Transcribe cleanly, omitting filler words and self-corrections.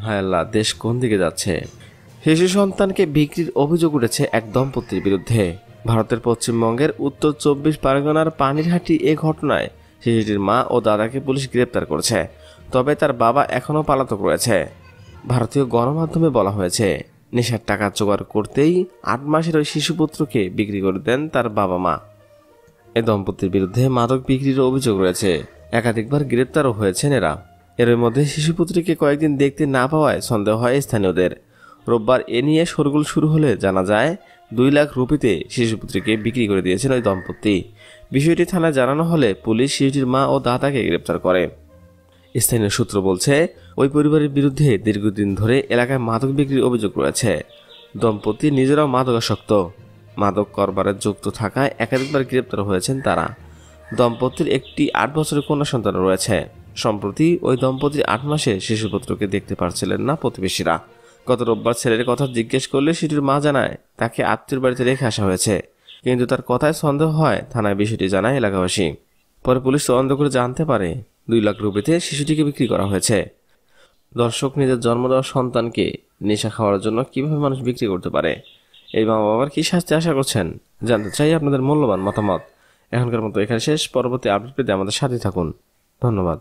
হায় আল্লাহ, দেশ কোন দিকে যাচ্ছে। শিশু সন্তানকে বিক্রির অভিযোগ উঠেছে এক দম্পতির বিরুদ্ধে। ভারতের পশ্চিমবঙ্গের উত্তর 24 পরগনার পানিরহাটি এ ঘটনায় শিশুটির মা ও দাদাকে পুলিশ গ্রেপ্তার করেছে। তবে তার বাবা এখনও পলাতক রয়েছে। ভারতীয় গণমাধ্যমে বলা হয়েছে, নেশার টাকা জোগাড় করতেই 8 মাসের ওই শিশুপুত্রকে বিক্রি করে দেন তার বাবা মা। এ দম্পতির বিরুদ্ধে মাদক বিক্রির অভিযোগ রয়েছে। একাধিকবার গ্রেপ্তারও হয়েছেন এরা। এর মধ্যে শিশুপুত্রীকে কয়েকদিন দেখতে না পাওয়ায় সন্দেহ হয় স্থানীয়দের। রোববার এ নিয়ে শোরগোল শুরু হলে জানা যায় 2 লাখ রুপিতে শিশুপুত্রীকে বিক্রি করে দিয়েছেন ওই দম্পতি। বিষয়টি থানায় জানানো হলে পুলিশ শিশুটির মা ও দাদাকে গ্রেপ্তার করে। স্থানীয় সূত্র বলছে, ওই পরিবারের বিরুদ্ধে দীর্ঘদিন ধরে এলাকায় মাদক বিক্রির অভিযোগ রয়েছে। দম্পতি নিজেরাও মাদকাসক্ত। মাদক কারবারে যুক্ত থাকায় একাধিকবার গ্রেপ্তার হয়েছেন তারা। দম্পতির একটি 8 বছরের কন্যা সন্তান রয়েছে। সম্প্রতি ওই দম্পতির 8 মাসে শিশুপুত্রকে দেখতে পারছিলেন না প্রতিবেশীরা। গত রোববার ছেলের কথা জিজ্ঞেস করলে শিশুর মা জানায় তাকে আত্মীয়র বাড়িতে রেখে আসা হয়েছে, কিন্তু তার কথায় সন্দেহ হয়। থানায় বিষয়টি জানায় এলাকাবাসী। পরে পুলিশ তদন্ত করে জানতে পারে 2 লাখ রুপিতে শিশুটিকে বিক্রি করা হয়েছে। দর্শক, নিজের জন্ম দেওয়া সন্তানকে নেশা খাওয়ার জন্য কিভাবে মানুষ বিক্রি করতে পারে? এই মা বাবার কি শাস্তি আশা করছেন? জানতে চাই আপনাদের মূল্যবান মতামত। এখনকার মতো এখানে শেষ। পরবর্তী আপডেট পেতে আমাদের সাথে থাকুন। ধন্যবাদ।